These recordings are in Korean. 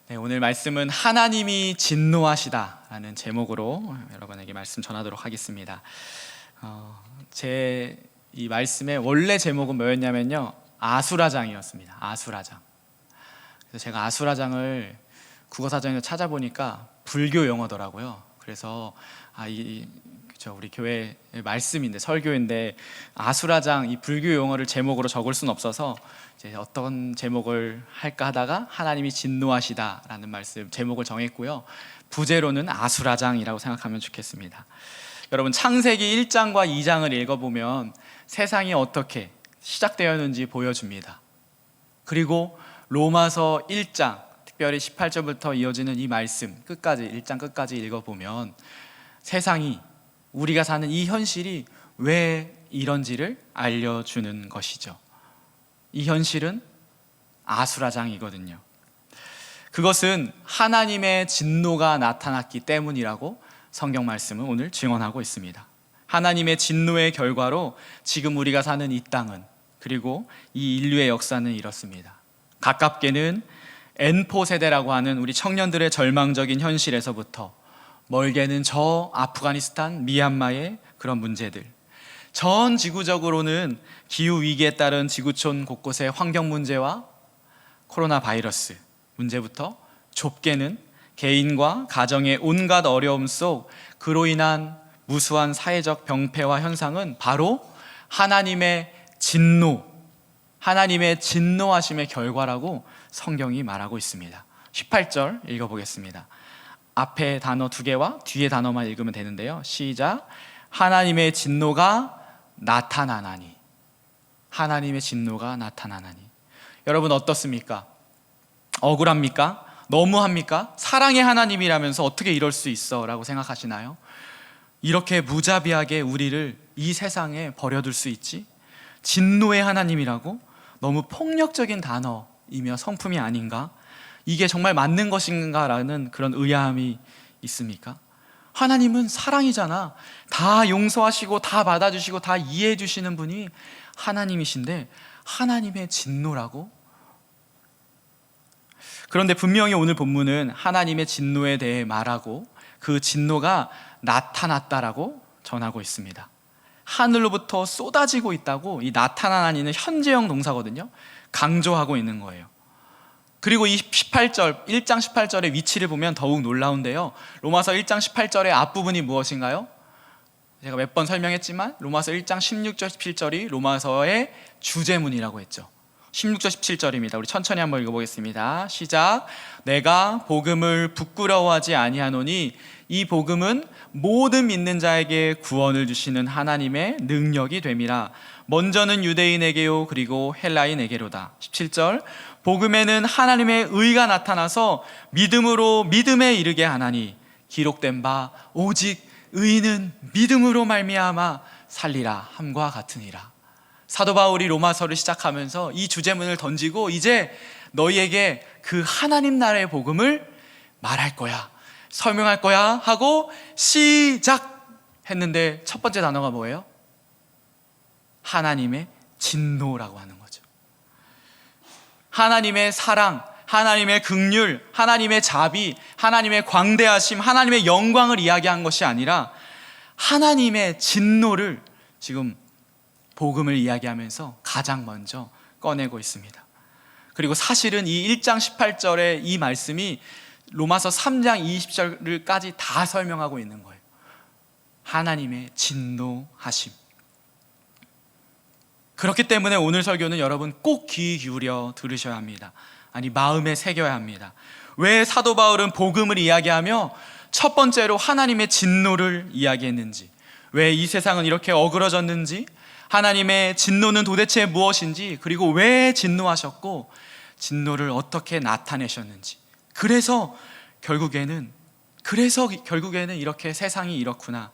네, 오늘 말씀은 하나님이 진노하시다라는 제목으로 여러분에게 말씀 전하도록 하겠습니다. 제 이 말씀의 원래 제목은 뭐였냐면요, 아수라장이었습니다. 아수라장. 그래서 제가 아수라장을 국어사전에서 찾아보니까 불교 용어더라고요. 그래서 우리 교회 말씀인데, 설교인데 아수라장, 이 불교 용어를 제목으로 적을 수는 없어서 이제 어떤 제목을 할까 하다가 하나님이 진노하시다라는 말씀 제목을 정했고요. 부제로는 아수라장이라고 생각하면 좋겠습니다. 여러분, 창세기 1장과 2장을 읽어보면 세상이 어떻게 시작되었는지 보여줍니다. 그리고 로마서 1장, 특별히 18절부터 이어지는 이 말씀 끝까지, 1장 끝까지 읽어보면 세상이, 우리가 사는 이 현실이 왜 이런지를 알려주는 것이죠. 이 현실은 아수라장이거든요. 그것은 하나님의 진노가 나타났기 때문이라고 성경 말씀은 오늘 증언하고 있습니다. 하나님의 진노의 결과로 지금 우리가 사는 이 땅은, 그리고 이 인류의 역사는 이렇습니다. 가깝게는 N포 세대라고 하는 우리 청년들의 절망적인 현실에서부터, 멀게는 저 아프가니스탄, 미얀마의 그런 문제들, 전 지구적으로는 기후위기에 따른 지구촌 곳곳의 환경 문제와 코로나 바이러스 문제부터, 좁게는 개인과 가정의 온갖 어려움 속 그로 인한 무수한 사회적 병폐와 현상은 바로 하나님의 진노, 하나님의 진노하심의 결과라고 성경이 말하고 있습니다. 18절 읽어보겠습니다. 앞에 단어 2개와 뒤에 단어만 읽으면 되는데요. 시작. 하나님의 진노가 나타나나니. 하나님의 진노가 나타나나니. 여러분, 어떻습니까? 억울합니까? 너무합니까? 사랑의 하나님이라면서 어떻게 이럴 수 있어? 라고 생각하시나요? 이렇게 무자비하게 우리를 이 세상에 버려둘 수 있지? 진노의 하나님이라고? 너무 폭력적인 단어이며 성품이 아닌가? 이게 정말 맞는 것인가? 라는 그런 의아함이 있습니까? 하나님은 사랑이잖아. 다 용서하시고 다 받아주시고 다 이해해 주시는 분이 하나님이신데 하나님의 진노라고? 그런데 분명히 오늘 본문은 하나님의 진노에 대해 말하고 그 진노가 나타났다라고 전하고 있습니다. 하늘로부터 쏟아지고 있다고, 이 나타나니는 현재형 동사거든요. 강조하고 있는 거예요. 그리고 이 18절, 1장 18절의 위치를 보면 더욱 놀라운데요. 로마서 1장 18절의 앞부분이 무엇인가요? 제가 몇 번 설명했지만 로마서 1장 16절 17절이 로마서의 주제문이라고 했죠. 16절 17절입니다. 우리 천천히 한번 읽어보겠습니다. 시작. 내가 복음을 부끄러워하지 아니하노니 이 복음은 모든 믿는 자에게 구원을 주시는 하나님의 능력이 됨이라. 먼저는 유대인에게요 그리고 헬라인에게로다. 17절. 복음에는 하나님의 의가 나타나서 믿음으로 믿음에 이르게 하나니 기록된 바 오직 의인은 믿음으로 말미암아 살리라 함과 같으니라. 사도 바울이 로마서를 시작하면서 이 주제문을 던지고 이제 너희에게 그 하나님 나라의 복음을 말할 거야, 설명할 거야 하고 시작했는데 첫 번째 단어가 뭐예요? 하나님의 진노라고 하는 거죠. 하나님의 사랑, 하나님의 긍휼, 하나님의 자비, 하나님의 광대하심, 하나님의 영광을 이야기한 것이 아니라 하나님의 진노를 지금 복음을 이야기하면서 가장 먼저 꺼내고 있습니다. 그리고 사실은 이 1장 18절의 이 말씀이 로마서 3장 20절까지 다 설명하고 있는 거예요. 하나님의 진노하심. 그렇기 때문에 오늘 설교는 여러분 꼭 귀 기울여 들으셔야 합니다. 아니, 마음에 새겨야 합니다. 왜 사도 바울은 복음을 이야기하며 첫 번째로 하나님의 진노를 이야기했는지, 왜 이 세상은 이렇게 어그러졌는지, 하나님의 진노는 도대체 무엇인지, 그리고 왜 진노하셨고 진노를 어떻게 나타내셨는지, 그래서 결국에는 이렇게 세상이 이렇구나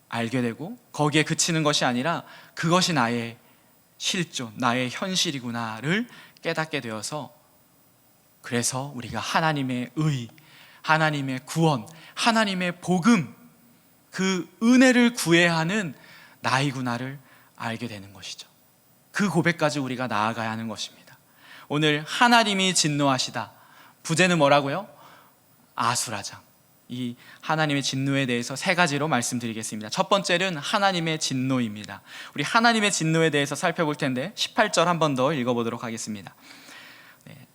알게 되고, 거기에 그치는 것이 아니라 그것이 나의 실존, 나의 현실이구나를 깨닫게 되어서, 그래서 우리가 하나님의 의, 하나님의 구원, 하나님의 복음, 그 은혜를 구해야 하는 나이구나를 알게 되는 것이죠. 그 고백까지 우리가 나아가야 하는 것입니다. 오늘 하나님이 진노하시다, 부제는 뭐라고요? 아수라장. 이 하나님의 진노에 대해서 세 가지로 말씀드리겠습니다. 첫 번째는 하나님의 진노입니다. 우리 하나님의 진노에 대해서 살펴볼 텐데 18절 한 번 더 읽어보도록 하겠습니다.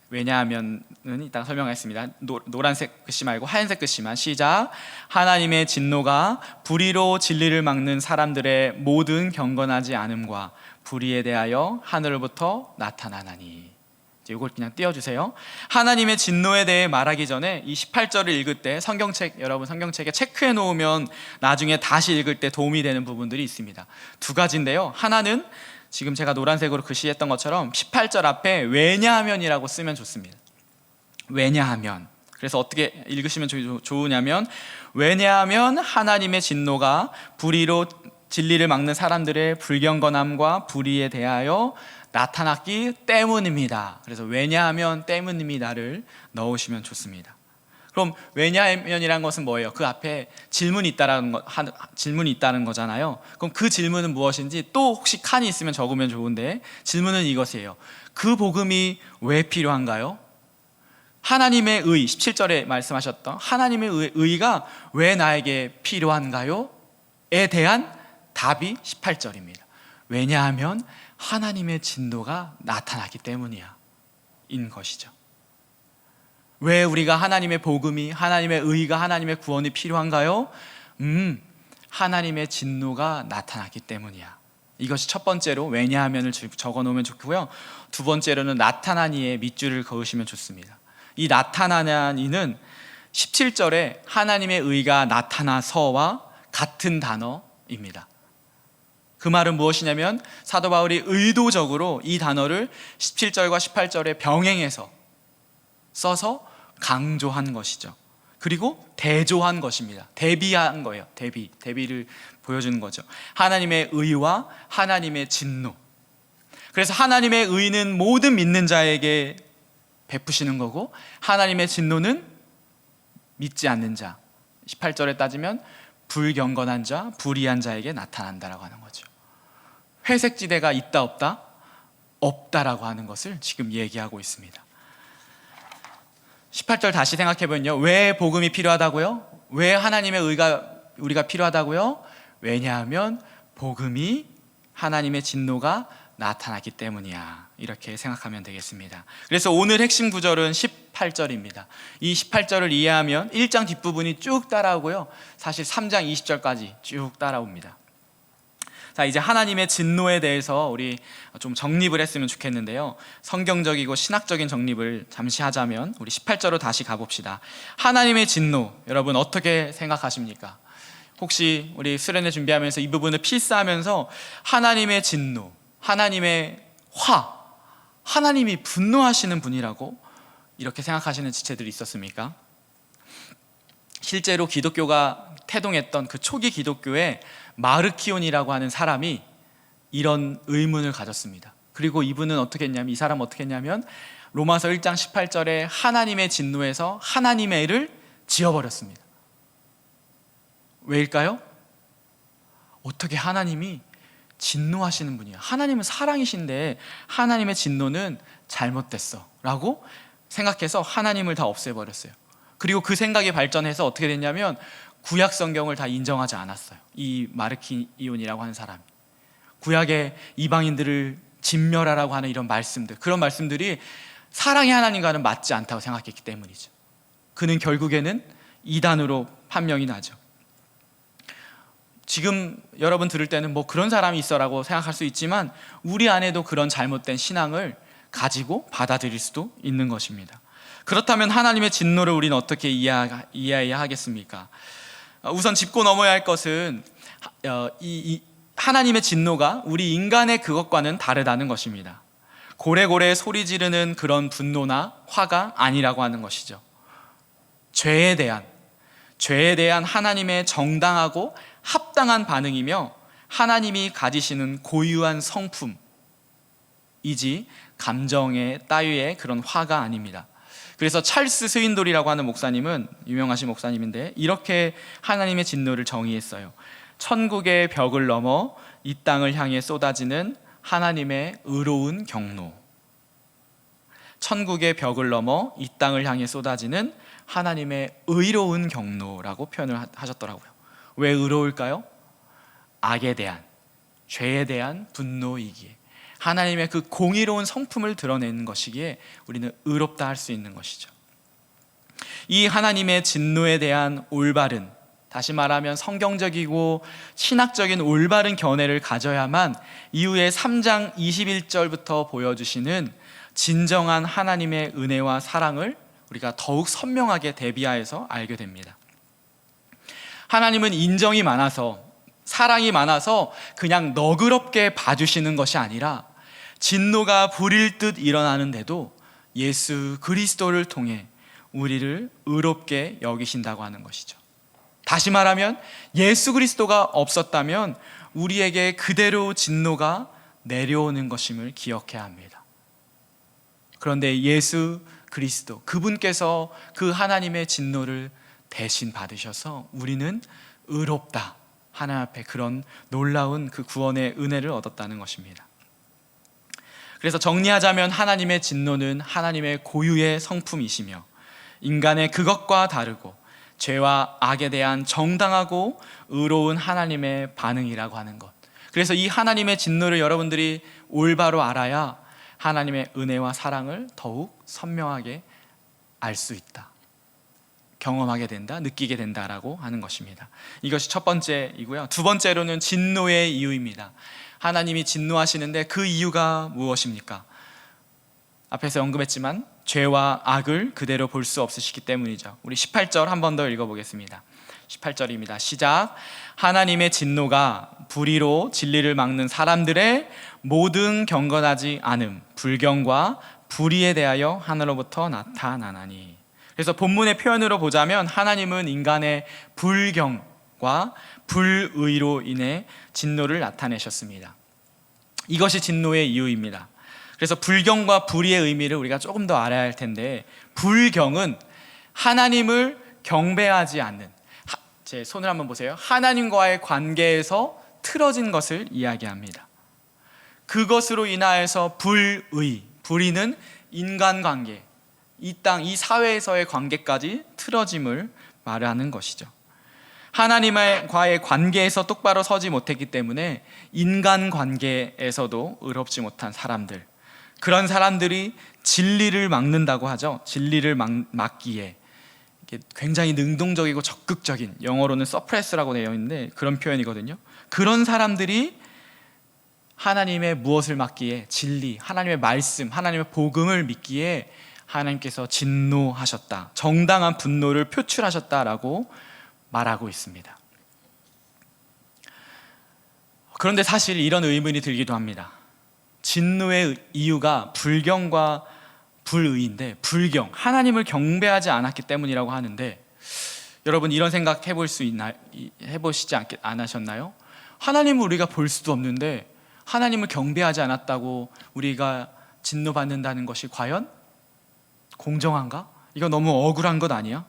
왜냐하면은 이따가 설명하겠습니다. 노란색 글씨 말고 하얀색 글씨만. 시작. 하나님의 진노가 불의로 진리를 막는 사람들의 모든 경건하지 않음과 불의에 대하여 하늘로부터 나타나나니. 이걸 그냥 띄워주세요. 하나님의 진노에 대해 말하기 전에 이 18절을 읽을 때 여러분 성경책에 체크해 놓으면 나중에 다시 읽을 때 도움이 되는 부분들이 있습니다. 두 가지인데요. 하나는 지금 제가 노란색으로 글씨했던 것처럼 18절 앞에 왜냐하면이라고 쓰면 좋습니다. 왜냐하면. 그래서 어떻게 읽으시면 좋으냐면, 왜냐하면 하나님의 진노가 불의로 진리를 막는 사람들의 불경건함과 불의에 대하여 나타났기 때문입니다. 그래서 왜냐하면 때문입니다를 넣으시면 좋습니다. 그럼 왜냐하면이란 것은 뭐예요? 그 앞에 질문이 있다는 거잖아요. 그럼 그 질문은 무엇인지 또 혹시 칸이 있으면 적으면 좋은데, 질문은 이것이에요. 그 복음이 왜 필요한가요? 하나님의 의, 17절에 말씀하셨던 하나님의 의가 왜 나에게 필요한가요? 에 대한 답이 18절입니다. 왜냐하면 하나님의 진노가 나타나기 때문이야 인 것이죠. 왜 우리가 하나님의 복음이, 하나님의 의가, 하나님의 구원이 필요한가요? 하나님의 진노가 나타났기 때문이야. 이것이 첫 번째로 왜냐하면을 적어 놓으면 좋고요. 두 번째로는 나타나니에 밑줄을 그으시면 좋습니다. 이 나타나니는 17절에 하나님의 의가 나타나서와 같은 단어입니다. 그 말은 무엇이냐면, 사도 바울이 의도적으로 이 단어를 17절과 18절에 병행해서 써서 강조한 것이죠. 그리고 대조한 것입니다. 대비한 거예요. 대비를 보여주는 거죠. 하나님의 의와 하나님의 진노. 그래서 하나님의 의는 모든 믿는 자에게 베푸시는 거고, 하나님의 진노는 믿지 않는 자, 18절에 따지면 불경건한 자, 불의한 자에게 나타난다라고 하는 거죠. 회색지대가 있다 없다? 없다라고 하는 것을 지금 얘기하고 있습니다. 18절 다시 생각해보면요, 왜 복음이 필요하다고요? 왜 하나님의 의가 우리가 필요하다고요? 왜냐하면 복음이, 하나님의 진노가 나타났기 때문이야. 이렇게 생각하면 되겠습니다. 그래서 오늘 핵심 구절은 18절입니다. 이 18절을 이해하면 1장 뒷부분이 쭉 따라오고요, 사실 3장 20절까지 쭉 따라옵니다. 자, 이제 하나님의 진노에 대해서 우리 좀 정립을 했으면 좋겠는데요, 성경적이고 신학적인 정립을 잠시 하자면 우리 18절로 다시 가봅시다. 하나님의 진노, 여러분 어떻게 생각하십니까? 혹시 우리 수련회 준비하면서 이 부분을 필사하면서 하나님의 진노, 하나님의 화, 하나님이 분노하시는 분이라고 이렇게 생각하시는 지체들이 있었습니까? 실제로 기독교가 태동했던 그 초기 기독교에 마르키온이라고 하는 사람이 이런 의문을 가졌습니다. 그리고 이분은 이 사람은 어떻게 했냐면 로마서 1장 18절에 하나님의 진노에서 하나님의 를 지어버렸습니다. 왜일까요? 어떻게 하나님이 진노하시는 분이야, 하나님은 사랑이신데 하나님의 진노는 잘못됐어 라고 생각해서 하나님을 다 없애버렸어요. 그리고 그 생각이 발전해서 어떻게 됐냐면 구약 성경을 다 인정하지 않았어요. 이 마르키온이라고 하는 사람이 구약의 이방인들을 진멸하라고 하는 이런 말씀들, 그런 말씀들이 사랑의 하나님과는 맞지 않다고 생각했기 때문이죠. 그는 결국에는 이단으로 판명이 나죠. 지금 여러분 들을 때는 뭐 그런 사람이 있어라고 생각할 수 있지만 우리 안에도 그런 잘못된 신앙을 가지고 받아들일 수도 있는 것입니다. 그렇다면 하나님의 진노를 우리는 어떻게 이해해야 하겠습니까? 우선 짚고 넘어야 할 것은 하나님의 진노가 우리 인간의 그것과는 다르다는 것입니다. 고래고래 소리 지르는 그런 분노나 화가 아니라고 하는 것이죠. 죄에 대한 하나님의 정당하고 합당한 반응이며 하나님이 가지시는 고유한 성품이지 감정의 따위의 그런 화가 아닙니다. 그래서 찰스 스윈돌이라고 하는 목사님은, 유명하신 목사님인데, 이렇게 하나님의 진노를 정의했어요. 천국의 벽을 넘어 이 땅을 향해 쏟아지는 하나님의 의로운 경로. 천국의 벽을 넘어 이 땅을 향해 쏟아지는 하나님의 의로운 경로라고 표현을 하셨더라고요. 왜 의로울까요? 악에 대한, 죄에 대한 분노이기에, 하나님의 그 공의로운 성품을 드러내는 것이기에 우리는 의롭다 할 수 있는 것이죠. 이 하나님의 진노에 대한 올바른, 다시 말하면 성경적이고 신학적인 올바른 견해를 가져야만 이후에 3장 21절부터 보여주시는 진정한 하나님의 은혜와 사랑을 우리가 더욱 선명하게 대비하여서 알게 됩니다. 하나님은 인정이 많아서, 사랑이 많아서 그냥 너그럽게 봐주시는 것이 아니라 진노가 불일 듯 일어나는데도 예수 그리스도를 통해 우리를 의롭게 여기신다고 하는 것이죠. 다시 말하면 예수 그리스도가 없었다면 우리에게 그대로 진노가 내려오는 것임을 기억해야 합니다. 그런데 예수 그리스도, 그분께서 그 하나님의 진노를 대신 받으셔서 우리는 의롭다, 하나님 앞에 그런 놀라운 그 구원의 은혜를 얻었다는 것입니다. 그래서 정리하자면 하나님의 진노는 하나님의 고유의 성품이시며 인간의 그것과 다르고 죄와 악에 대한 정당하고 의로운 하나님의 반응이라고 하는 것. 그래서 이 하나님의 진노를 여러분들이 올바로 알아야 하나님의 은혜와 사랑을 더욱 선명하게 알 수 있다, 경험하게 된다, 느끼게 된다라고 하는 것입니다. 이것이 첫 번째이고요. 두 번째로는 진노의 이유입니다. 하나님이 진노하시는데 그 이유가 무엇입니까? 앞에서 언급했지만 죄와 악을 그대로 볼 수 없으시기 때문이죠. 우리 18절 한 번 더 읽어보겠습니다. 18절입니다. 시작. 하나님의 진노가 불의로 진리를 막는 사람들의 모든 경건하지 않음, 불경과 불의에 대하여 하늘로부터 나타나나니. 그래서 본문의 표현으로 보자면 하나님은 인간의 불경과 불의로 인해 진노를 나타내셨습니다. 이것이 진노의 이유입니다. 그래서 불경과 불의의 의미를 우리가 조금 더 알아야 할 텐데, 불경은 하나님을 경배하지 않는, 제 손을 한번 보세요. 하나님과의 관계에서 틀어진 것을 이야기합니다. 그것으로 인하여서 불의, 불의는 인간관계, 이 땅, 이 사회에서의 관계까지 틀어짐을 말하는 것이죠. 하나님과의 관계에서 똑바로 서지 못했기 때문에 인간관계에서도 의롭지 못한 사람들, 그런 사람들이 진리를 막는다고 하죠. 진리를 막기에 굉장히 능동적이고 적극적인, 영어로는 서프레스라고 되어 있는데 그런 표현이거든요. 그런 사람들이 하나님의 무엇을 막기에? 진리, 하나님의 말씀, 하나님의 복음을 믿기에 하나님께서 진노하셨다, 정당한 분노를 표출하셨다라고 말하고 있습니다. 그런데 사실 이런 의문이 들기도 합니다. 진노의 이유가 불경과 불의인데, 불경, 하나님을 경배하지 않았기 때문이라고 하는데, 여러분 이런 생각 해보시지 않으셨나요? 하나님을 우리가 볼 수도 없는데 하나님을 경배하지 않았다고 우리가 진노받는다는 것이 과연 공정한가? 이거 너무 억울한 것 아니야?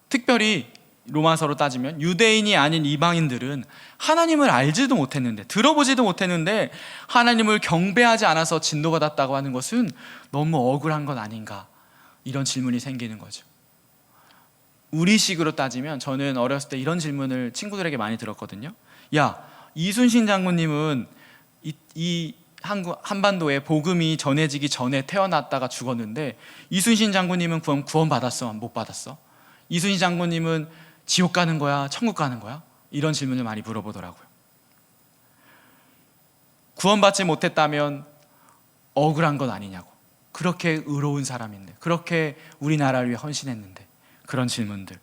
특별히 로마서로 따지면 유대인이 아닌 이방인들은 하나님을 알지도 못했는데, 들어보지도 못했는데 하나님을 경배하지 않아서 진노받았다고 하는 것은 너무 억울한 것 아닌가? 이런 질문이 생기는 거죠. 우리식으로 따지면, 저는 어렸을 때 이런 질문을 친구들에게 많이 들었거든요. 야, 이순신 장군님은 이 한반도에 복음이 전해지기 전에 태어났다가 죽었는데 이순신 장군님은 구원 받았어? 못 받았어? 이순신 장군님은 지옥 가는 거야? 천국 가는 거야? 이런 질문을 많이 물어보더라고요. 구원받지 못했다면 억울한 것 아니냐고. 그렇게 의로운 사람인데, 그렇게 우리나라를 위해 헌신했는데, 그런 질문들.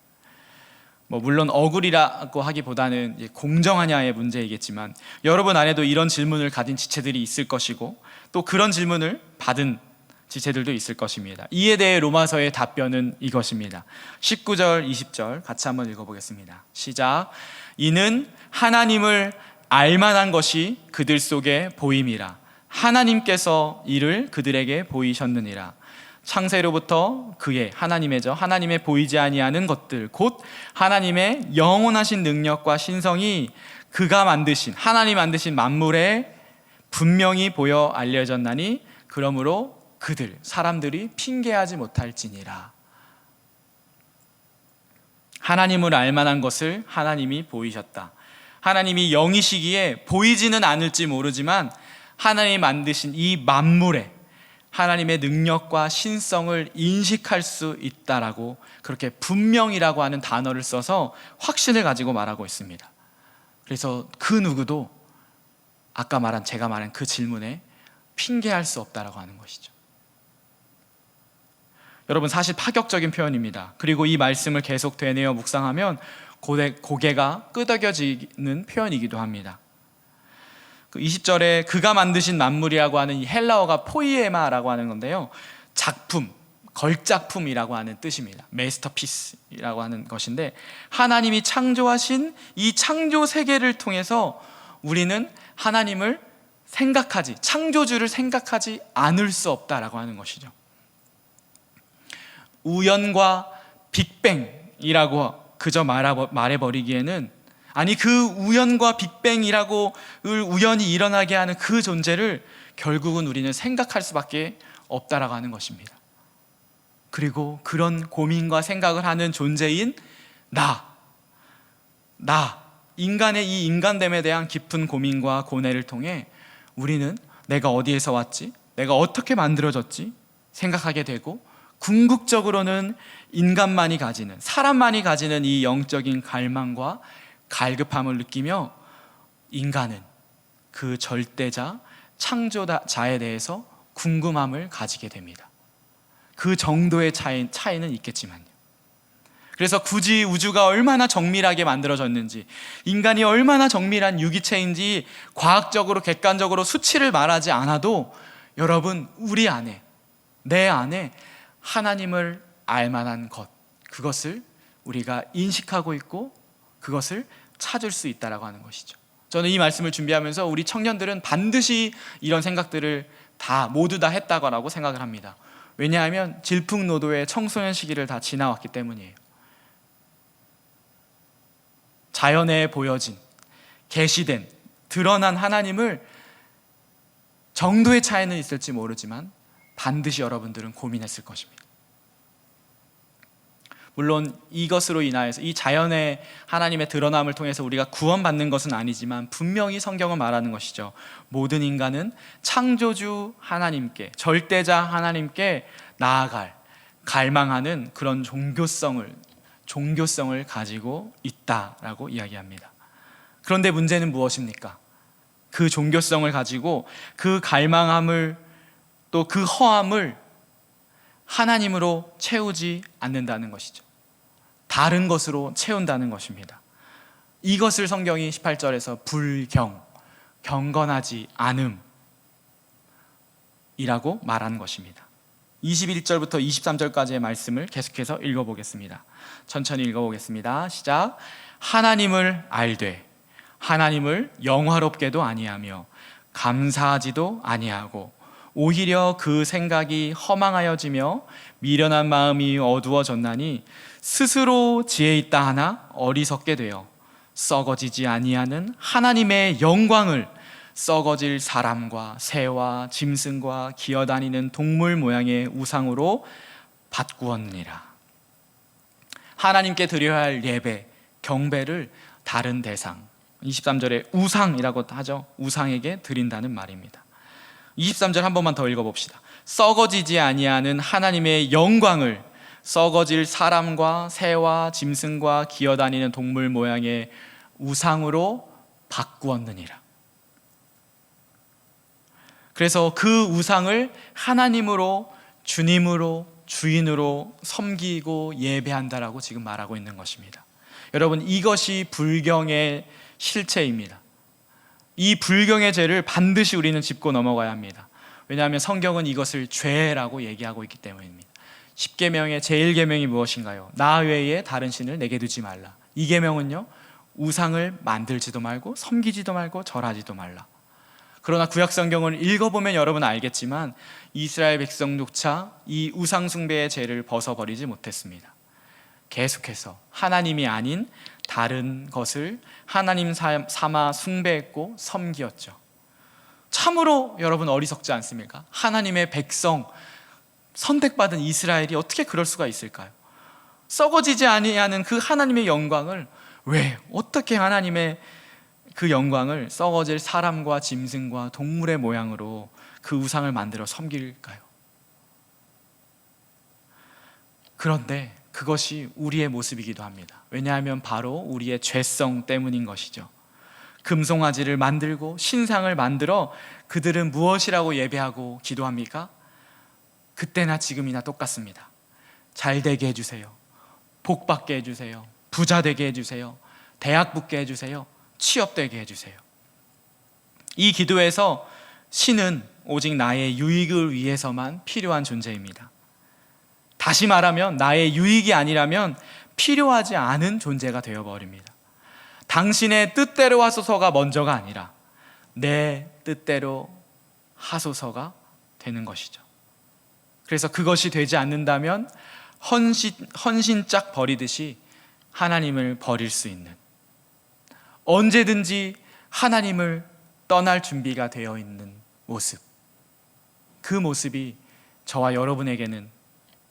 물론 억울이라고 하기보다는 공정하냐의 문제이겠지만, 여러분 안에도 이런 질문을 가진 지체들이 있을 것이고, 또 그런 질문을 받은 지체들도 있을 것입니다. 이에 대해 로마서의 답변은 이것입니다. 19절, 20절 같이 한번 읽어보겠습니다. 시작. 이는 하나님을 알만한 것이 그들 속에 보임이라. 하나님께서 이를 그들에게 보이셨느니라. 창세로부터 그의, 하나님의 보이지 아니하는 것들, 곧 하나님의 영원하신 능력과 신성이 그가 만드신, 하나님 만드신 만물에 분명히 보여 알려졌나니, 그러므로 사람들이 핑계하지 못할지니라. 하나님을 알만한 것을 하나님이 보이셨다. 하나님이 영이시기에 보이지는 않을지 모르지만 하나님이 만드신 이 만물에 하나님의 능력과 신성을 인식할 수 있다라고, 그렇게 분명이라고 하는 단어를 써서 확신을 가지고 말하고 있습니다. 그래서 그 누구도 제가 말한 그 질문에 핑계할 수 없다라고 하는 것이죠. 여러분, 사실 파격적인 표현입니다. 그리고 이 말씀을 계속 되뇌어 묵상하면 고개가 끄덕여지는 표현이기도 합니다. 20절에 그가 만드신 만물이라고 하는 이 헬라어가 포이에마라고 하는 건데요, 작품, 걸작품이라고 하는 뜻입니다. 메스터피스라고 하는 것인데, 하나님이 창조하신 이 창조 세계를 통해서 우리는 하나님을 창조주를 생각하지 않을 수 없다라고 하는 것이죠. 우연과 빅뱅이라고 그저 말해버리기에는, 아니, 그 우연과 빅뱅이라고 우연히 일어나게 하는 그 존재를 결국은 우리는 생각할 수밖에 없다라고 하는 것입니다. 그리고 그런 고민과 생각을 하는 존재인 인간의 이 인간됨에 대한 깊은 고민과 고뇌를 통해 우리는 내가 어디에서 왔지? 내가 어떻게 만들어졌지? 생각하게 되고, 궁극적으로는 사람만이 가지는 이 영적인 갈망과 갈급함을 느끼며 인간은 그 절대자, 창조자에 대해서 궁금함을 가지게 됩니다. 그 정도의 차이는 있겠지만요. 그래서 굳이 우주가 얼마나 정밀하게 만들어졌는지, 인간이 얼마나 정밀한 유기체인지 과학적으로 객관적으로 수치를 말하지 않아도 여러분, 내 안에 하나님을 알만한 것, 그것을 우리가 인식하고 있고 그것을 찾을 수 있다라고 하는 것이죠. 저는 이 말씀을 준비하면서 우리 청년들은 반드시 이런 생각들을 모두 다 했다고 생각을 합니다. 왜냐하면 질풍노도의 청소년 시기를 다 지나왔기 때문이에요. 자연에 보여진, 계시된, 드러난 하나님을 정도의 차이는 있을지 모르지만 반드시 여러분들은 고민했을 것입니다. 물론 이것으로 인하여서, 이 자연의 하나님의 드러남을 통해서 우리가 구원받는 것은 아니지만 분명히 성경은 말하는 것이죠. 모든 인간은 창조주 하나님께, 절대자 하나님께 나아갈, 갈망하는 그런 종교성을 가지고 있다라고 이야기합니다. 그런데 문제는 무엇입니까? 그 종교성을 가지고 그 갈망함을, 또 그 허함을 하나님으로 채우지 않는다는 것이죠. 다른 것으로 채운다는 것입니다. 이것을 성경이 18절에서 경건하지 않음이라고 말하는 것입니다. 21절부터 23절까지의 말씀을 계속해서 읽어보겠습니다. 천천히 읽어보겠습니다. 시작. 하나님을 알되 하나님을 영화롭게도 아니하며 감사하지도 아니하고 오히려 그 생각이 허망하여지며 미련한 마음이 어두워졌나니 스스로 지혜 있다 하나 어리석게 되어 썩어지지 아니하는 하나님의 영광을 썩어질 사람과 새와 짐승과 기어다니는 동물 모양의 우상으로 바꾸었느니라. 하나님께 드려야 할 예배, 경배를 다른 대상, 23절에 우상이라고 하죠. 우상에게 드린다는 말입니다. 23절 한 번만 더 읽어봅시다. 썩어지지 아니하는 하나님의 영광을 썩어질 사람과 새와 짐승과 기어다니는 동물 모양의 우상으로 바꾸었느니라. 그래서 그 우상을 하나님으로, 주님으로, 주인으로 섬기고 예배한다라고 지금 말하고 있는 것입니다. 여러분, 이것이 불경의 실체입니다. 이 불경의 죄를 반드시 우리는 짚고 넘어가야 합니다. 왜냐하면 성경은 이것을 죄라고 얘기하고 있기 때문입니다. 10계명의 제1계명이 무엇인가요? 나 외에 다른 신을 내게 두지 말라. 2계명은요, 우상을 만들지도 말고 섬기지도 말고 절하지도 말라. 그러나 구약 성경을 읽어보면 여러분 알겠지만 이스라엘 백성조차 이 우상 숭배의 죄를 벗어버리지 못했습니다. 계속해서 하나님이 아닌 다른 것을 하나님 삼아 숭배했고 섬기었죠. 참으로 여러분 어리석지 않습니까? 하나님의 백성, 선택받은 이스라엘이 어떻게 그럴 수가 있을까요? 썩어지지 아니하는 그 하나님의 영광을 어떻게 하나님의 그 영광을 썩어질 사람과 짐승과 동물의 모양으로 그 우상을 만들어 섬길까요? 그런데 그것이 우리의 모습이기도 합니다. 왜냐하면 바로 우리의 죄성 때문인 것이죠. 금송아지를 만들고 신상을 만들어 그들은 무엇이라고 예배하고 기도합니까? 그때나 지금이나 똑같습니다. 잘 되게 해주세요. 복 받게 해주세요. 부자 되게 해주세요. 대학 붙게 해주세요. 취업 되게 해주세요. 이 기도에서 신은 오직 나의 유익을 위해서만 필요한 존재입니다. 다시 말하면 나의 유익이 아니라면 필요하지 않은 존재가 되어버립니다. 당신의 뜻대로 하소서가 먼저가 아니라 내 뜻대로 하소서가 되는 것이죠. 그래서 그것이 되지 않는다면 헌신짝 버리듯이 하나님을 버릴 수 있는, 언제든지 하나님을 떠날 준비가 되어 있는 모습, 그 모습이 저와 여러분에게는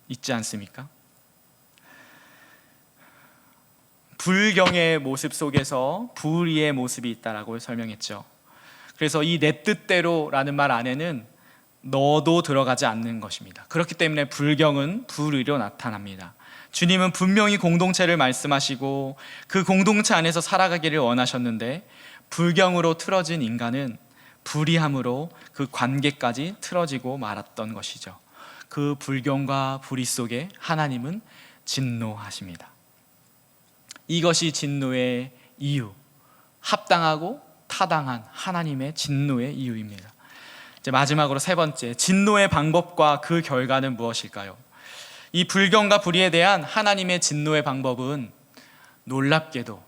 있지 않습니까? 불경의 모습 속에서 불의의 모습이 있다라고 설명했죠. 그래서 이 내 뜻대로라는 말 안에는 너도 들어가지 않는 것입니다. 그렇기 때문에 불경은 불의로 나타납니다. 주님은 분명히 공동체를 말씀하시고 그 공동체 안에서 살아가기를 원하셨는데 불경으로 틀어진 인간은 불의함으로 그 관계까지 틀어지고 말았던 것이죠. 그 불경과 불의 속에 하나님은 진노하십니다. 이것이 진노의 이유, 합당하고 타당한 하나님의 진노의 이유입니다. 이제 마지막으로 세 번째, 진노의 방법과 그 결과는 무엇일까요? 이 불경과 불의에 대한 하나님의 진노의 방법은 놀랍게도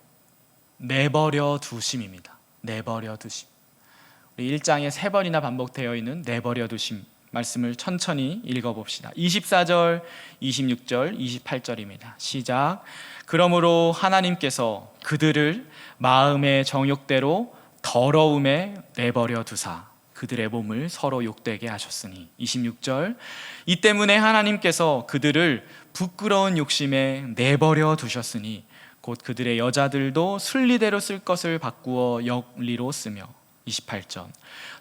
내버려 두심입니다. 내버려 두심. 우리 1장에 3번이나 반복되어 있는 내버려 두심 말씀을 천천히 읽어봅시다. 24절, 26절, 28절입니다. 시작. 그러므로 하나님께서 그들을 마음의 정욕대로 더러움에 내버려 두사 그들의 몸을 서로 욕되게 하셨으니. 26절. 이 때문에 하나님께서 그들을 부끄러운 욕심에 내버려 두셨으니 곧 그들의 여자들도 순리대로 쓸 것을 바꾸어 역리로 쓰며. 28절.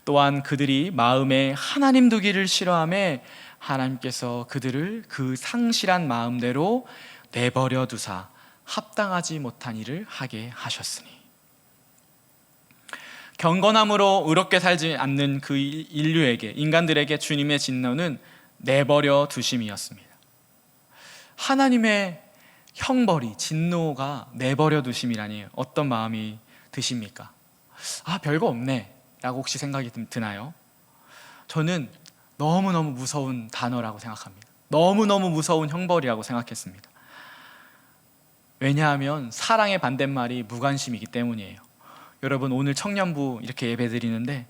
또한 그들이 마음에 하나님 두기를 싫어하며 하나님께서 그들을 그 상실한 마음대로 내버려 두사 합당하지 못한 일을 하게 하셨으니. 경건함으로 의롭게 살지 않는 그 인류에게, 인간들에게 주님의 진노는 내버려 두심이었습니다. 하나님의 형벌이, 진노가 내버려 두심이라니 어떤 마음이 드십니까? 별거 없네 라고 혹시 생각이 드나요? 저는 너무너무 무서운 단어라고 생각합니다. 너무너무 무서운 형벌이라고 생각했습니다. 왜냐하면 사랑의 반대말이 무관심이기 때문이에요. 여러분, 오늘 청년부 이렇게 예배 드리는데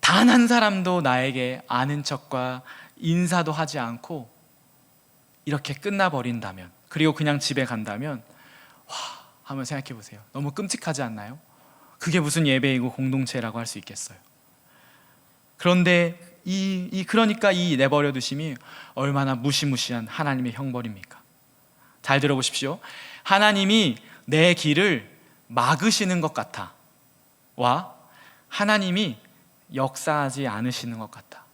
단 한 사람도 나에게 아는 척과 인사도 하지 않고 이렇게 끝나버린다면, 그리고 그냥 집에 간다면 한번 생각해 보세요. 너무 끔찍하지 않나요? 그게 무슨 예배이고 공동체라고 할 수 있겠어요? 그런데 그러니까 이 내버려 두심이 얼마나 무시무시한 하나님의 형벌입니까? 잘 들어보십시오. 하나님이 내 길을 막으시는 것 같아 와 하나님이 역사하지 않으시는 것 같아.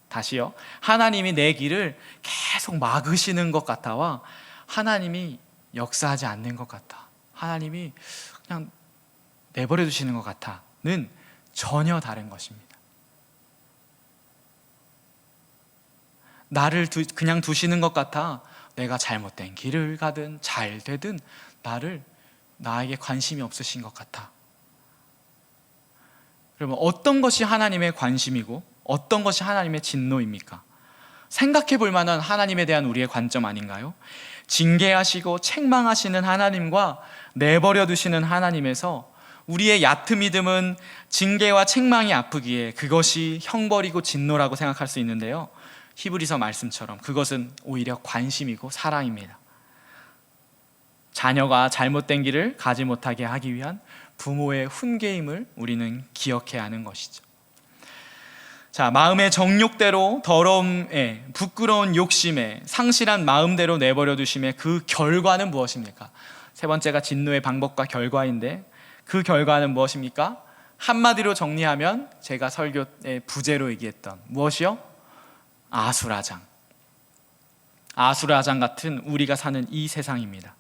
다시요. 하나님이 내 길을 계속 막으시는 것 같아와 하나님이 역사하지 않는 것 같아, 하나님이 그냥 내버려 두시는 것 같아는 전혀 다른 것입니다. 나를 그냥 두시는 것 같아 내가 잘못된 길을 가든 잘 되든 나에게 관심이 없으신 것 같아. 그러면 어떤 것이 하나님의 관심이고 어떤 것이 하나님의 진노입니까? 생각해 볼 만한 하나님에 대한 우리의 관점 아닌가요? 징계하시고 책망하시는 하나님과 내버려 두시는 하나님에서 우리의 얕은 믿음은 징계와 책망이 아프기에 그것이 형벌이고 진노라고 생각할 수 있는데요, 히브리서 말씀처럼 그것은 오히려 관심이고 사랑입니다. 자녀가 잘못된 길을 가지 못하게 하기 위한 부모의 훈계임을 우리는 기억해야 하는 것이죠. 자, 마음의 정욕대로 더러움에, 부끄러운 욕심에, 상실한 마음대로 내버려 두심의 그 결과는 무엇입니까? 세 번째가 진노의 방법과 결과인데, 그 결과는 무엇입니까? 한마디로 정리하면 제가 설교의 부제로 얘기했던 무엇이요? 아수라장. 아수라장 같은 우리가 사는 이 세상입니다.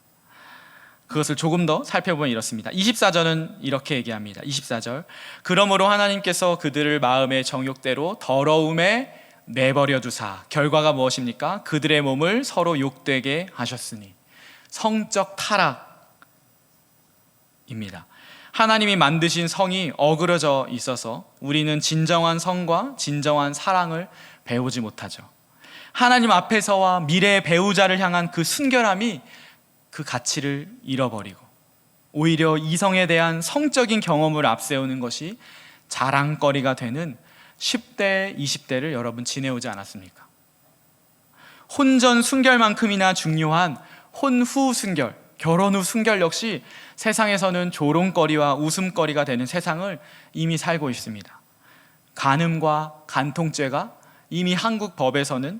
그것을 조금 더 살펴보면 이렇습니다. 24절은 이렇게 얘기합니다. 24절, 그러므로 하나님께서 그들을 마음의 정욕대로 더러움에 내버려 두사, 결과가 무엇입니까? 그들의 몸을 서로 욕되게 하셨으니. 성적 타락입니다. 하나님이 만드신 성이 어그러져 있어서 우리는 진정한 성과 진정한 사랑을 배우지 못하죠. 하나님 앞에서와 미래의 배우자를 향한 그 순결함이 그 가치를 잃어버리고 오히려 이성에 대한 성적인 경험을 앞세우는 것이 자랑거리가 되는 10대, 20대를 여러분 지내오지 않았습니까? 혼전 순결만큼이나 중요한 혼후 순결, 결혼 후 순결 역시 세상에서는 조롱거리와 웃음거리가 되는 세상을 이미 살고 있습니다. 간음과 간통죄가 이미 한국 법에서는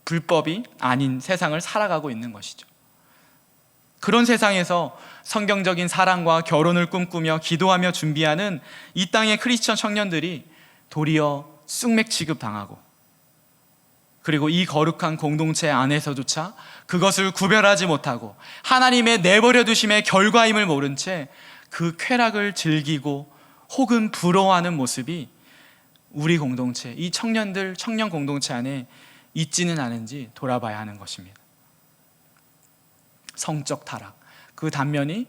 불법이 아닌 세상을 살아가고 있는 것이죠. 그런 세상에서 성경적인 사랑과 결혼을 꿈꾸며 기도하며 준비하는 이 땅의 크리스천 청년들이 도리어 쑥맥 취급당하고, 그리고 이 거룩한 공동체 안에서조차 그것을 구별하지 못하고 하나님의 내버려 두심의 결과임을 모른 채 그 쾌락을 즐기고 혹은 부러워하는 모습이 우리 공동체, 이 청년 공동체 안에 있지는 않은지 돌아봐야 하는 것입니다. 성적 타락, 그 단면이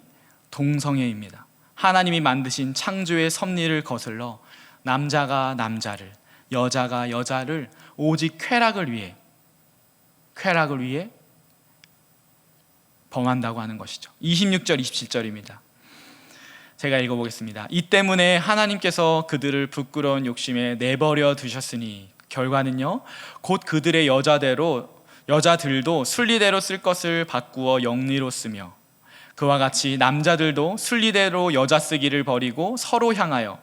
동성애입니다. 하나님이 만드신 창조의 섭리를 거슬러 남자가 남자를, 여자가 여자를 오직 쾌락을 위해 범한다고 하는 것이죠. 26절, 27절입니다. 제가 읽어보겠습니다. 이 때문에 하나님께서 그들을 부끄러운 욕심에 내버려 두셨으니, 결과는요, 곧 그들의 여자들도 순리대로 쓸 것을 바꾸어 영리로 쓰며, 그와 같이 남자들도 순리대로 여자 쓰기를 버리고 서로 향하여,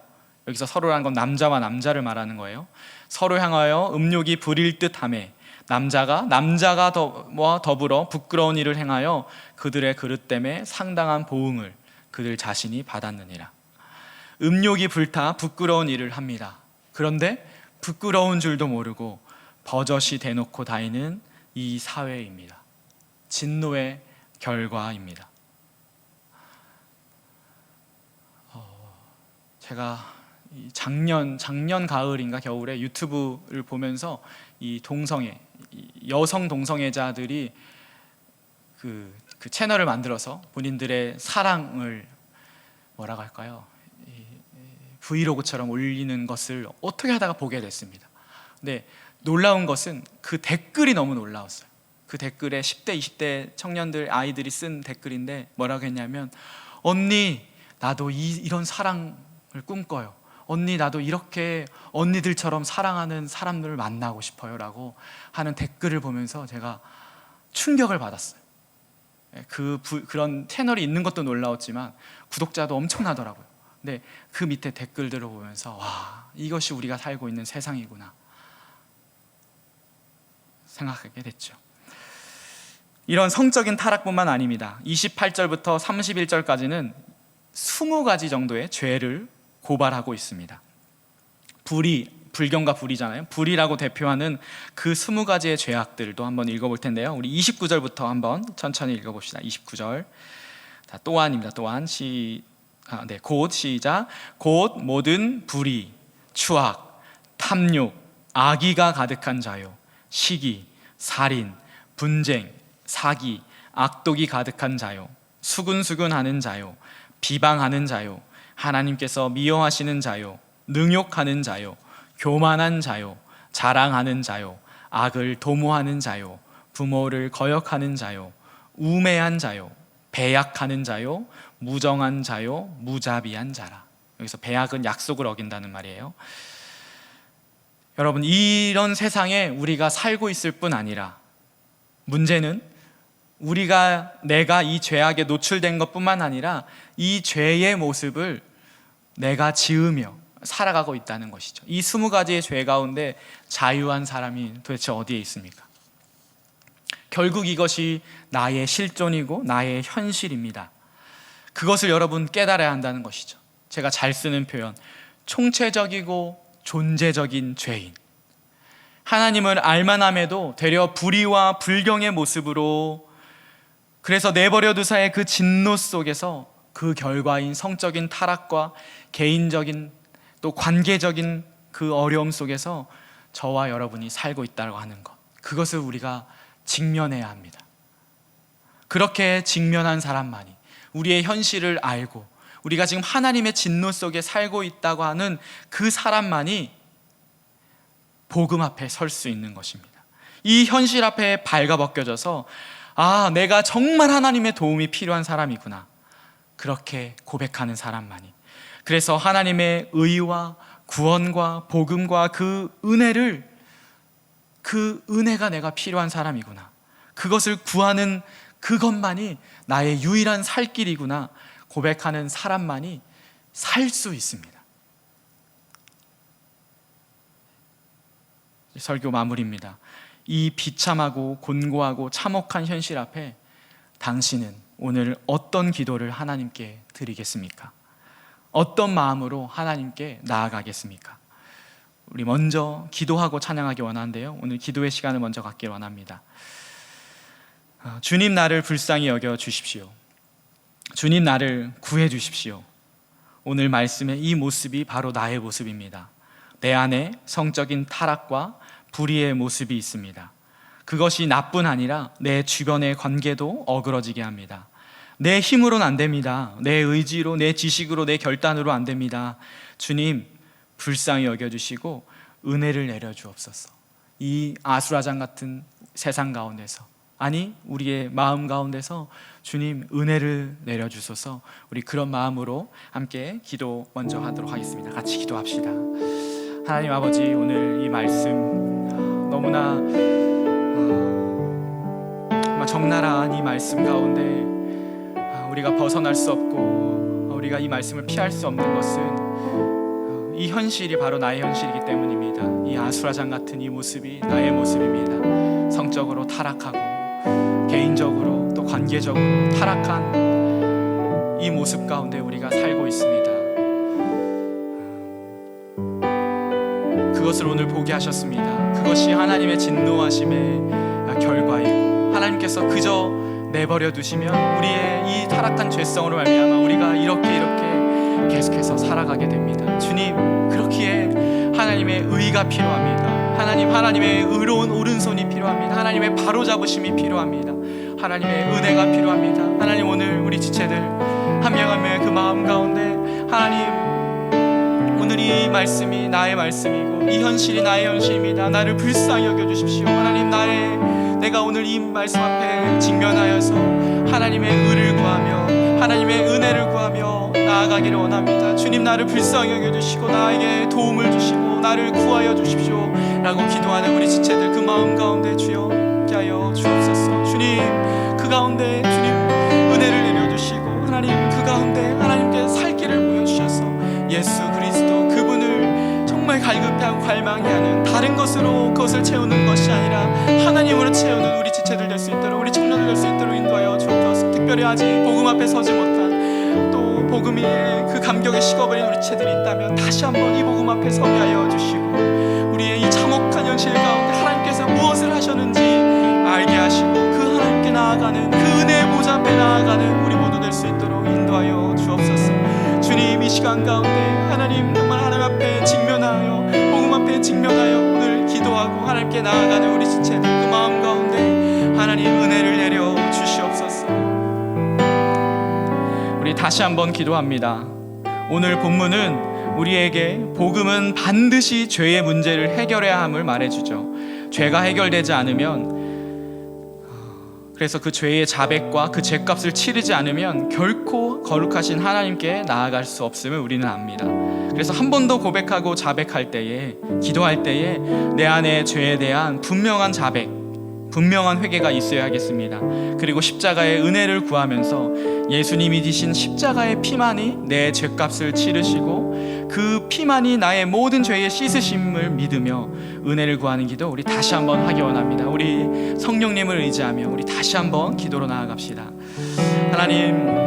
여기서 서로라는 건 남자와 남자를 말하는 거예요. 서로 향하여 음욕이 부릴 듯하며 남자가 더불어 부끄러운 일을 행하여 그들의 그릇됨에 상당한 보응을 그들 자신이 받았느니라. 음욕이 불타 부끄러운 일을 합니다. 그런데 부끄러운 줄도 모르고 버젓이 대놓고 다니는 이 사회입니다. 진노의 결과입니다. 제가 작년 가을인가 겨울에 유튜브를 보면서 이 동성애, 여성 동성애자들이 그 채널을 만들어서 본인들의 사랑을 뭐라고 할까요? 브이로그처럼 올리는 것을 어떻게 하다가 보게 됐습니다. 근데 놀라운 것은 그 댓글이 너무 놀라웠어요. 그 댓글에 10대, 20대 청년들, 아이들이 쓴 댓글인데 뭐라고 했냐면, 언니 나도 이런 사랑을 꿈꿔요. 언니 나도 이렇게 언니들처럼 사랑하는 사람들을 만나고 싶어요 라고 하는 댓글을 보면서 제가 충격을 받았어요. 그런 채널이 있는 것도 놀라웠지만 구독자도 엄청나더라고요. 근데 그 밑에 댓글들을 보면서 와, 이것이 우리가 살고 있는 세상이구나 생각하게 됐죠. 이런 성적인 타락뿐만 아닙니다. 28절부터 31절까지는 20가지 정도의 죄를 고발하고 있습니다. 불경과 불이잖아요. 불이라고 대표하는 그 20가지의 죄악들도 한번 읽어볼 텐데요. 우리 29절부터 한번 천천히 읽어봅시다. 29절. 자, 또한입니다. 또한 곧 시작. 곧 모든 불의, 추악, 탐욕, 악의가 가득한 자요, 시기, 살인, 분쟁, 사기, 악독이 가득한 자요, 수근수근하는 자요, 비방하는 자요, 하나님께서 미워하시는 자요, 능욕하는 자요, 교만한 자요, 자랑하는 자요, 악을 도모하는 자요, 부모를 거역하는 자요, 우매한 자요, 배약하는 자요, 무정한 자요, 무자비한 자라. 여기서 배약은 약속을 어긴다는 말이에요. 여러분, 이런 세상에 우리가 살고 있을 뿐 아니라 문제는 내가 이 죄악에 노출된 것뿐만 아니라 이 죄의 모습을 내가 지으며 살아가고 있다는 것이죠. 이 20가지의 죄 가운데 자유한 사람이 도대체 어디에 있습니까? 결국 이것이 나의 실존이고 나의 현실입니다. 그것을 여러분 깨달아야 한다는 것이죠. 제가 잘 쓰는 표현, 총체적이고 존재적인 죄인. 하나님을 알만함에도 되려 불의와 불경의 모습으로, 그래서 내버려 두사의 그 진노 속에서 그 결과인 성적인 타락과 개인적인 또 관계적인 그 어려움 속에서 저와 여러분이 살고 있다고 하는 것, 그것을 우리가 직면해야 합니다. 그렇게 직면한 사람만이, 우리의 현실을 알고 우리가 지금 하나님의 진노 속에 살고 있다고 하는 그 사람만이 복음 앞에 설 수 있는 것입니다. 이 현실 앞에 발가벗겨져서 내가 정말 하나님의 도움이 필요한 사람이구나, 그렇게 고백하는 사람만이, 그래서 하나님의 의와 구원과 복음과 그 은혜가 내가 필요한 사람이구나, 그것을 구하는 그것만이 나의 유일한 살 길이구나 고백하는 사람만이 살 수 있습니다. 설교 마무리입니다. 이 비참하고 곤고하고 참혹한 현실 앞에 당신은 오늘 어떤 기도를 하나님께 드리겠습니까? 어떤 마음으로 하나님께 나아가겠습니까? 우리 먼저 기도하고 찬양하기 원하는데요, 오늘 기도의 시간을 먼저 갖길 원합니다. 주님, 나를 불쌍히 여겨 주십시오. 주님, 나를 구해 주십시오. 오늘 말씀의 이 모습이 바로 나의 모습입니다. 내 안에 성적인 타락과 불의의 모습이 있습니다. 그것이 나뿐 아니라 내 주변의 관계도 어그러지게 합니다. 내 힘으로는 안 됩니다. 내 의지로, 내 지식으로, 내 결단으로 안 됩니다. 주님, 불쌍히 여겨주시고 은혜를 내려주옵소서. 이 아수라장 같은 세상 가운데서, 아니 우리의 마음 가운데서 주님 은혜를 내려주소서. 우리 그런 마음으로 함께 기도 먼저 하도록 하겠습니다. 같이 기도합시다. 하나님 아버지, 오늘 이 말씀 너무나 적나라한 이 말씀 가운데 우리가 벗어날 수 없고 우리가 이 말씀을 피할 수 없는 것은 이 현실이 바로 나의 현실이기 때문입니다. 이 아수라장 같은 이 모습이 나의 모습입니다. 성적으로 타락하고 개인적으로 또 관계적으로 타락한 이 모습 가운데 우리가 살고 있습니다. 그것을 오늘 보게 하셨습니다. 그것이 하나님의 진노하심의 결과이고, 하나님께서 그저 내버려 두시면 우리의 이 타락한 죄성으로 말미암아 우리가 이렇게 계속해서 살아가게 됩니다. 주님, 그렇기에 하나님의 의가 필요합니다. 하나님의 의로운 오른손이 필요합니다. 하나님의 바로잡으심이 필요합니다. 하나님의 은혜가 필요합니다. 하나님, 오늘 우리 지체들 한 명 한 명의 그 마음 가운데 하나님, 오늘 이 말씀이 나의 말씀이고 이 현실이 나의 현실입니다. 나를 불쌍히 여겨주십시오. 하나님, 내가 오늘 이 말씀 앞에 직면하여서 하나님의 의를 구하며 하나님의 은혜를 구하며 나아가기를 원합니다. 주님, 나를 불쌍히 여겨주시고 나에게 도움을 주시고 나를 구하여 주십시오 라고 기도하는 우리 지체들 그 마음 가운데 주여 함께 하여 주옵소서. 주님, 그 가운데 주님 은혜를 내려주시고 하나님, 그 가운데 하나님께 살 길을 보여주셔서 예수 그리스도 그분을 정말 갈급해하고 갈망해하는 다른 것으로 그것을 채우는 것이 아니라 하나님으로 채우는 우리 지체들 될 수 있도록, 우리 청년들 될 수 있도록 인도하여 주옵소서. 특별히 아직 복음 앞에 서지 못한, 또 복음이 그 감격에 식어버린 우리 지체들이 있다면 다시 한번 이 복음 앞에 서게 하여 주시고 우리의 이 참혹한 현실 가운데 하나님께서 무엇을 하셨는지 알게 하시고 그 하나님께 나아가는 그 은혜의 보좌 앞에 나아가는 우리 모두 될 수 있도록 인도하여 주옵소서. 주님, 이 시간 가운데 하나님 정말 하나님 앞에 직면하여 복음 앞에 직면하여 오늘 기도하고 하나님께 나아가는 우리 지체들 그 마음 가운데 하나님 은혜를 내려 주시옵소서. 우리 다시 한번 기도합니다. 오늘 본문은 우리에게 복음은 반드시 죄의 문제를 해결해야 함을 말해주죠. 죄가 해결되지 않으면, 그래서 그 죄의 자백과 그 죄값을 치르지 않으면 결코 거룩하신 하나님께 나아갈 수 없음을 우리는 압니다. 그래서 한 번 더 고백하고 자백할 때에, 기도할 때에 내 안의 죄에 대한 분명한 자백, 분명한 회개가 있어야 하겠습니다. 그리고 십자가의 은혜를 구하면서 예수님이 지신 십자가의 피만이 내 죄값을 치르시고 그 피만이 나의 모든 죄의 씻으심을 믿으며 은혜를 구하는 기도 우리 다시 한번 하기 원합니다. 우리 성령님을 의지하며 우리 다시 한번 기도로 나아갑시다. 하나님,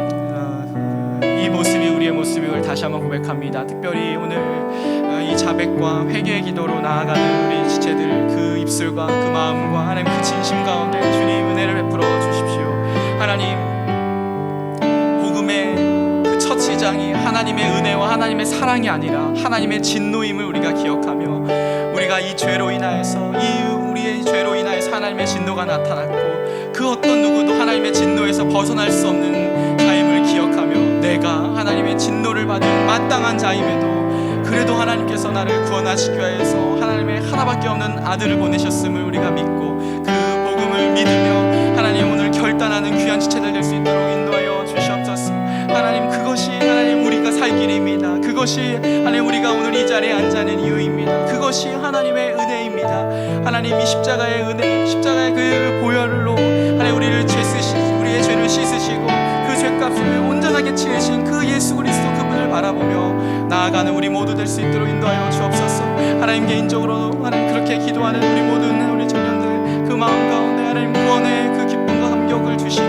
이 모습이 우리의 모습임을 다시 한번 고백합니다. 특별히 오늘 이 자백과 회개의 기도로 나아가는 우리 지체들, 그 입술과 그 마음과 하나님 그 진심 가운데 주님 은혜를 베풀어 주십시오. 하나님, 복음의 그 첫 시장이 하나님의 은혜와 하나님의 사랑이 아니라 하나님의 진노임을 우리가 기억하며 우리가 이 죄로 인하여서 우리의 죄로 인하여서 하나님의 진노가 나타났고 그 어떤 누구도 하나님의 진노에서 벗어날 수 없는 자임을 기억하며 내가 하나님의 진노를 받은 마땅한 자임에도 그래도 하나님께서 나를 구원하시기 위해서 하나님의 하나밖에 없는 아들을 보내셨음을 우리가 믿고 그 복음을 믿으며 하나님 오늘 결단하는 귀한 지체들 될 수 있도록 인도하여 주시옵소서. 하나님, 그것이 하나님 우리가 살 길입니다. 그것이 하나님 우리가 오늘 이 자리에 앉아있는 이유입니다. 그것이 하나님의 은혜입니다. 하나님, 이 십자가의 은혜, 십자가의 그 보혈로 하나님 우리의 죄를 씻으시고 그 죄값을 온전하게 치르신 그 예수 그리스도 그분을 바라보며 나아가는 우리 모두 될 수 있도록 인도하여 주옵소서. 하나님, 개인적으로 하나님 그렇게 기도하는 우리 모든 우리 청년들 그 마음 가운데 하나님 구원의 그 기쁨과 감격을 주시고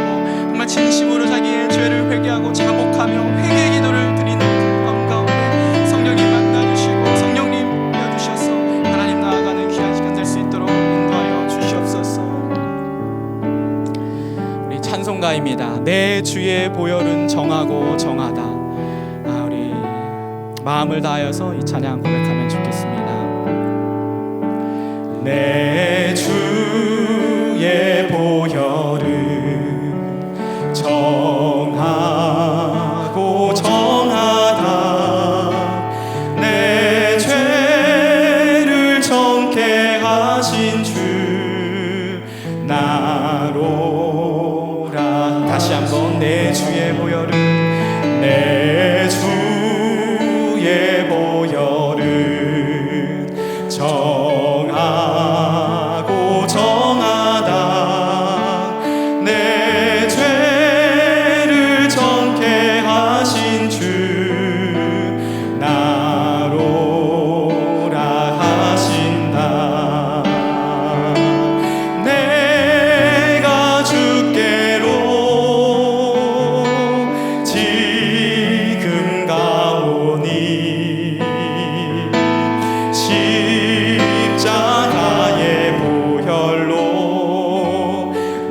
정말 진심으로 자기의 죄를 회개하고 자복하며 회개의 기도를 드리는 그 마음 가운데 성령님 만나주시고 성령님 이어주셔서 하나님 나아가는 귀한 시간 될 수 있도록 인도하여 주시옵소서. 우리 찬송가입니다. 내 주의 보혈은 정하고 정하다. 우리 마음을 다하여서 이 찬양 고백하면 좋겠습니다. 내 주의 보혈은 정하고 정하다. 내 죄를 정케 하신 주 나로라. 다시 한번 내 주의 보혈은 내 주의 보혈은 정하고 정하다. 내 죄를 정케 하신 주 나로라 하신다. 내가 주께로 지금 가오니 십자가의 보혈로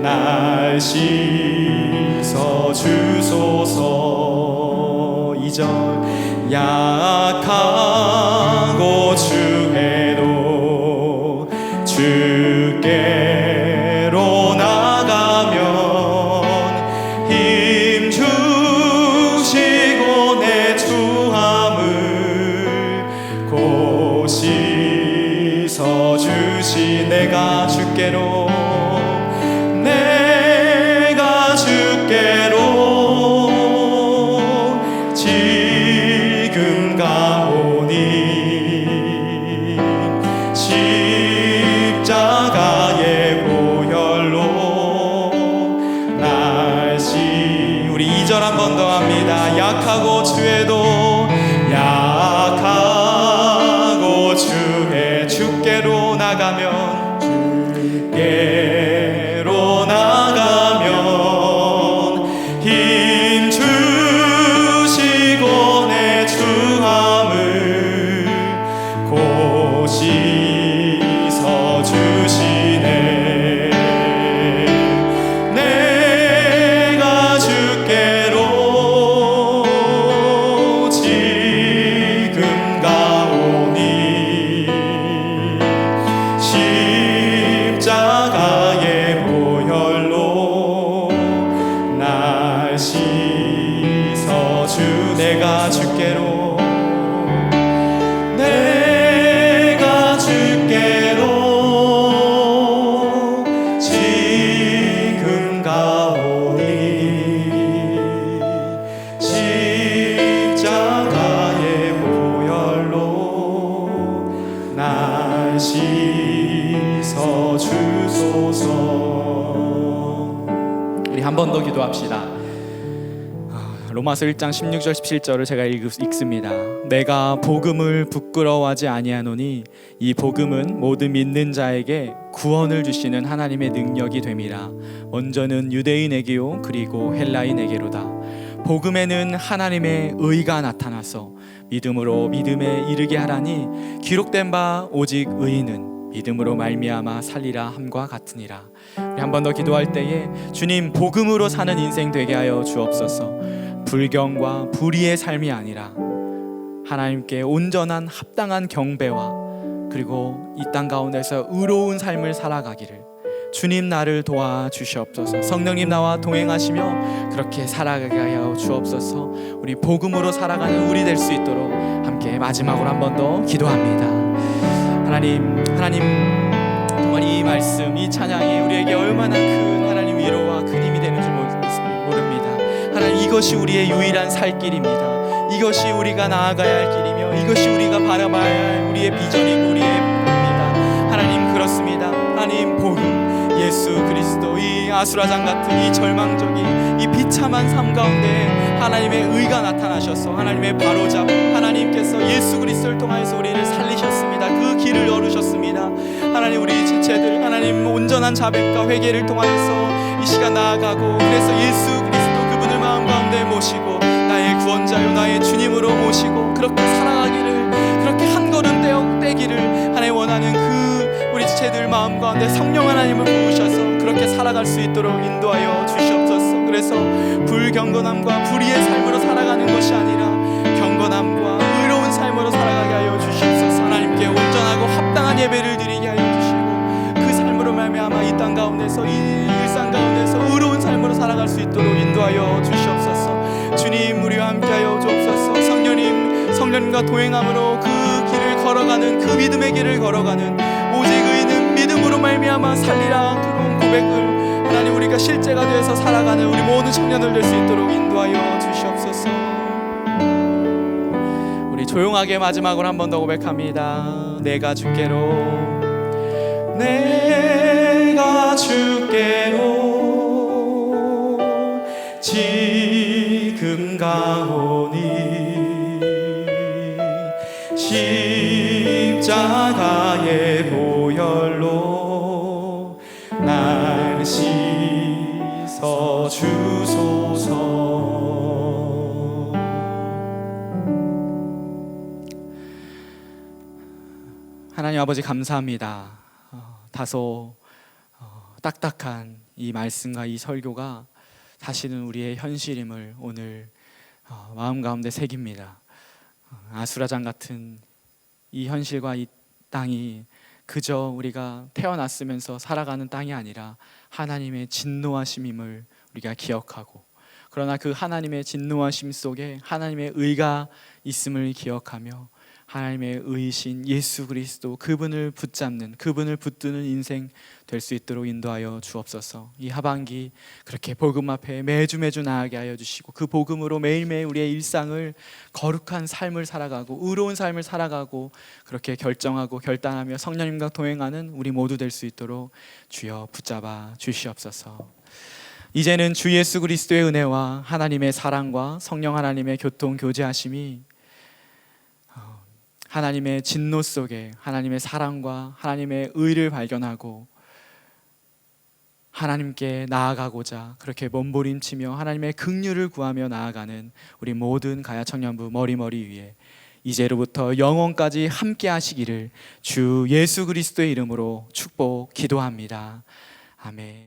날 씻어 주소서. 2절 약하고 주해도 주께로 나가면 힘 주시고 내 추함을 곧 씻어 주시. 내가 주께로 지금 가오니 십자가의 보혈로 날씨. 우리 2절 한 번 더 합니다. 약하고 주에도 약하고 주에 주께로 나가면 주께로 나가면 힘 주시고 내 추함을 곧 씻어 주시네. 내가 주께로 한 번 더 기도합시다. 로마서 1장 16절 17절을 제가 읽습니다. 내가 복음을 부끄러워하지 아니하노니 이 복음은 모든 믿는 자에게 구원을 주시는 하나님의 능력이 됨이라. 먼저는 유대인에게요 그리고 헬라인에게로다. 복음에는 하나님의 의가 나타나서 믿음으로 믿음에 이르게 하라니 기록된 바 오직 의인은 믿음으로 말미암아 살리라 함과 같으니라. 우리 한 번 더 기도할 때에 주님, 복음으로 사는 인생 되게 하여 주옵소서. 불경과 불의의 삶이 아니라 하나님께 온전한 합당한 경배와 그리고 이 땅 가운데서 의로운 삶을 살아가기를 주님 나를 도와주시옵소서. 성령님 나와 동행하시며 그렇게 살아가게 하여 주옵소서. 우리 복음으로 살아가는 우리 될 수 있도록 함께 마지막으로 한 번 더 기도합니다. 하나님 정말 이 말씀, 이 찬양이 우리에게 얼마나 큰 하나님 위로와 큰 힘이 되는 줄 모릅니다. 하나님, 이것이 우리의 유일한 살 길입니다. 이것이 우리가 나아가야 할 길이며 이것이 우리가 바라봐야 할 우리의 비전이고 우리의 목표입니다. 하나님, 그렇습니다. 하나님, 복음, 예수 그리스도, 이 아수라장 같은 이 절망적인 이 비참한 삶 가운데 하나님의 의가 나타나셔서 하나님의 바로잡음, 하나님께서 예수 그리스도를 통하여서 우리를 살리셨습니다. 그 길을 열으셨습니다. 하나님, 우리 지체들 하나님 온전한 자백과 회개를 통하여서 이 시간 나아가고, 그래서 예수 그리스도 그분을 마음 가운데 모시고 나의 구원자요 나의 주님으로 모시고 그렇게 살아가기를, 그렇게 한 걸음 떼기를 하나님 원하는 그 우리 지체들 마음 가운데 성령 하나님을 부으셔서 그렇게 살아갈 수 있도록 인도하여 주시옵소서. 그래서 불경건함과 불의의 삶으로 살아가는 것이 아니라 경건함과 의로운 삶으로 살아가게 하여 주시옵소서. 하나님께 온전하고 합당한 예배를 드리게 하여 주시고 그 삶으로 말미암아 이 땅 가운데서, 이 일상 가운데서 의로운 삶으로 살아갈 수 있도록 인도하여 주시옵소서. 주님, 우리와 함께하여 주옵소서. 성령님과 동행함으로 그 길을 걸어가는, 그 믿음의 길을 걸어가는 오직 의인은 믿음으로 말미암아 살리라, 그런 고백을 하나님 우리가 실제가 되어서 살아가는 우리 모든 청년들 될 수 있도록 인도하여 주시옵소서. 우리 조용하게 마지막으로 한 번 더 고백합니다. 내가 주께로 지금 가오니 십자가의 보혈로 날 씻어 주소서. 하나님 아버지, 감사합니다. 다소 딱딱한 이 말씀과 이 설교가 사실은 우리의 현실임을 오늘 마음 가운데 새깁니다. 아수라장 같은 이 현실과 이 땅이 그저 우리가 태어났으면서 살아가는 땅이 아니라 하나님의 진노하심임을 우리가 기억하고, 그러나 그 하나님의 진노하심 속에 하나님의 의가 있음을 기억하며 하나님의 의이신 예수 그리스도, 그분을 붙잡는, 그분을 붙드는 인생 될 수 있도록 인도하여 주옵소서. 이 하반기 그렇게 복음 앞에 매주 나아가게 하여 주시고 그 복음으로 매일매일 우리의 일상을 거룩한 삶을 살아가고 의로운 삶을 살아가고 그렇게 결정하고 결단하며 성령님과 동행하는 우리 모두 될 수 있도록 주여 붙잡아 주시옵소서. 이제는 주 예수 그리스도의 은혜와 하나님의 사랑과 성령 하나님의 교통 교제하심이 하나님의 진노 속에 하나님의 사랑과 하나님의 의를 발견하고 하나님께 나아가고자 그렇게 몸부림치며 하나님의 긍휼을 구하며 나아가는 우리 모든 가야 청년부 머리머리 위에 이제로부터 영원까지 함께 하시기를 주 예수 그리스도의 이름으로 축복 기도합니다. 아멘.